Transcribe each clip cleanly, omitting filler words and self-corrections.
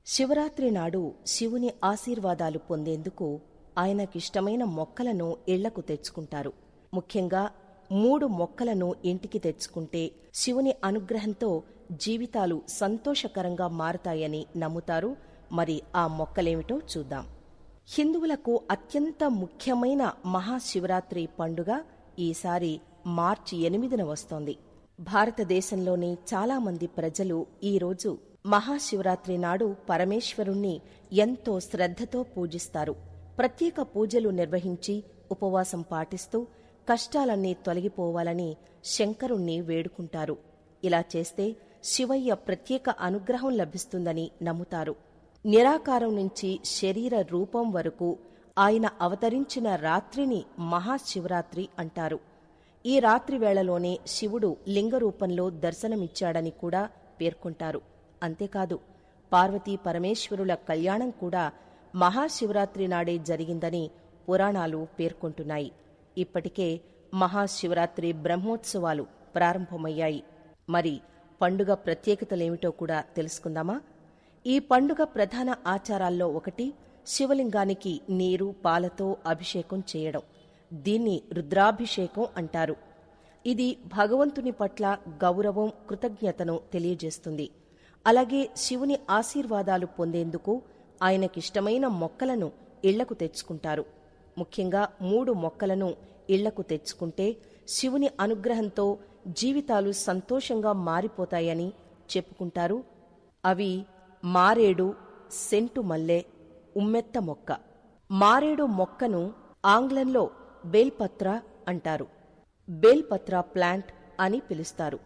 శివరాత్రి నాడు శివుని ఆశీర్వాదాలు పొందేందుకు ఆయనకిష్టమైన మొక్కలను ఇళ్లకు తెచ్చుకుంటారు. ముఖ్యంగా 3 మొక్కలను ఇంటికి తెచ్చుకుంటే శివుని అనుగ్రహంతో జీవితాలు సంతోషకరంగా మారతాయని నమ్ముతారు. మరి ఆ మొక్కలేమిటో చూద్దాం. హిందువులకు అత్యంత ముఖ్యమైన మహాశివరాత్రి పండుగ ఈసారి మార్చి 8న వస్తోంది. భారతదేశంలోని చాలామంది ప్రజలు ఈరోజు మహాశివరాత్రి నాడు పరమేశ్వరుణ్ణి ఎంతో శ్రద్ధతో పూజిస్తారు. ప్రత్యేక పూజలు నిర్వహించి ఉపవాసం పాటిస్తూ కష్టాలన్నీ తొలగిపోవాలని శంకరుణ్ణి వేడుకుంటారు. ఇలా చేస్తే శివయ్య ప్రత్యేక అనుగ్రహం లభిస్తుందని నమ్ముతారు. నిరాకారం నుంచి శరీర రూపం వరకు ఆయన అవతరించిన రాత్రిని మహాశివరాత్రి అంటారు. ఈ రాత్రి వేళలోనే శివుడు లింగరూపంలో దర్శనమిచ్చాడని కూడా పేర్కొంటారు. అంతేకాదు, పార్వతీ పరమేశ్వరుల కళ్యాణం కూడా మహాశివరాత్రి నాడే జరిగిందని పురాణాలు పేర్కొంటున్నాయి. ఇప్పటికే మహాశివరాత్రి బ్రహ్మోత్సవాలు ప్రారంభమయ్యాయి. మరి పండుగ ప్రత్యేకతలేమిటో కూడా తెలుసుకుందామా? ఈ పండుగ ప్రధాన ఆచారాల్లో ఒకటి శివలింగానికి నీరు, పాలతో అభిషేకం చేయడం. దీన్ని రుద్రాభిషేకం అంటారు. ఇది భగవంతుని పట్ల గౌరవం, కృతజ్ఞతను తెలియజేస్తుంది. అలాగే శివుని ఆశీర్వాదాలు పొందేందుకు ఆయనకిష్టమైన మొక్కలను ఇళ్లకు తెచ్చుకుంటారు. ముఖ్యంగా 3 మొక్కలను ఇళ్లకు తెచ్చుకుంటే శివుని అనుగ్రహంతో జీవితాలు సంతోషంగా మారిపోతాయని చెప్పుకుంటారు. అవి మారేడు, సెంటు మల్లె, ఉమ్మెత్త మొక్క. మారేడు మొక్కను ఆంగ్లంలో బేల్పత్ర అంటారు. బేల్పత్ర ప్లాంట్ అని పిలుస్తారు.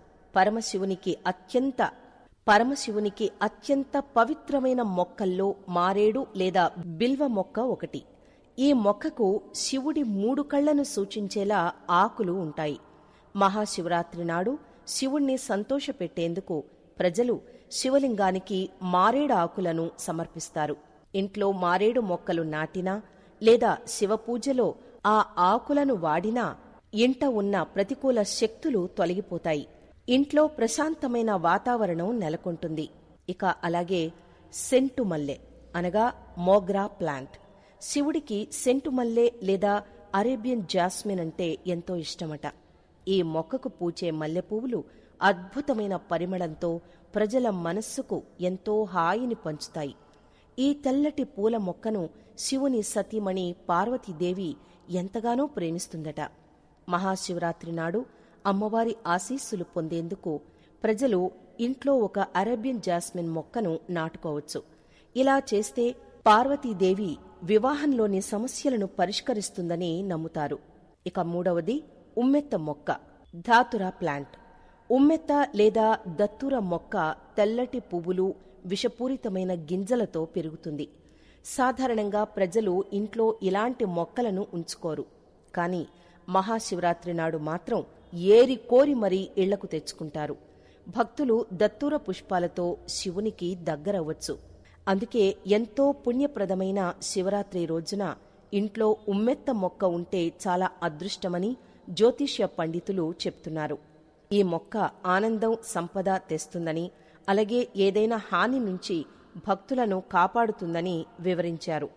పరమశివునికి అత్యంత పవిత్రమైన మొక్కల్లో మారేడు లేదా బిల్వ మొక్క ఒకటి. ఈ మొక్కకు శివుడి 3 కళ్లను సూచించేలా ఆకులు ఉంటాయి. మహాశివరాత్రి నాడు శివుణ్ణి సంతోషపెట్టేందుకు ప్రజలు శివలింగానికి మారేడు ఆకులను సమర్పిస్తారు. ఇంట్లో మారేడు మొక్కలు నాటినా లేదా శివపూజలో ఆ ఆకులను వాడినా ఇంట ఉన్న ప్రతికూల శక్తులు తొలగిపోతాయి. ఇంట్లో ప్రశాంతమైన వాతావరణం నెలకొంటుంది. ఇక అలాగే సెంటు మల్లె అనగా మోగ్రా ప్లాంట్. శివుడికి సెంటు మల్లె లేదా అరేబియన్ జాస్మిన్ అంటే ఎంతో ఇష్టమట. ఈ మొక్కకు పూచే మల్లెపువ్వులు అద్భుతమైన పరిమళంతో ప్రజల మనస్సుకు ఎంతో హాయిని పంచుతాయి. ఈ తెల్లటి పూల మొక్కను శివుని సతీమణి పార్వతీదేవి ఎంతగానో ప్రేమిస్తుందట. మహాశివరాత్రి నాడు అమ్మవారి ఆశీస్సులు పొందేందుకు ప్రజలు ఇంట్లో ఒక అరేబియన్ జాస్మిన్ మొక్కను నాటుకోవచ్చు. ఇలా చేస్తే పార్వతీదేవి వివాహంలోని సమస్యలను పరిష్కరిస్తుందని నమ్ముతారు. ఇక 3వది ఉమ్మెత్త మొక్క, ధాతురా ప్లాంట్. ఉమ్మెత్త లేదా దత్తూర మొక్క తెల్లటి పువ్వులు, విషపూరితమైన గింజలతో పెరుగుతుంది. సాధారణంగా ప్రజలు ఇంట్లో ఇలాంటి మొక్కలను ఉంచుకోరు. కాని మహాశివరాత్రి నాడు మాత్రం ఏరి కోరి మరీ ఇళ్లకు తెచ్చుకుంటారు. భక్తులు దత్తూర పుష్పాలతో శివునికి దగ్గరవ్వచ్చు. అందుకే ఎంతో పుణ్యప్రదమైన శివరాత్రి రోజున ఇంట్లో ఉమ్మెత్త మొక్క ఉంటే చాలా అదృష్టమని జ్యోతిష్య పండితులు చెప్తున్నారు. ఈ మొక్క ఆనందం, సంపద తెస్తుందని, అలాగే ఏదైనా హాని నుంచి భక్తులను కాపాడుతుందని వివరించారు.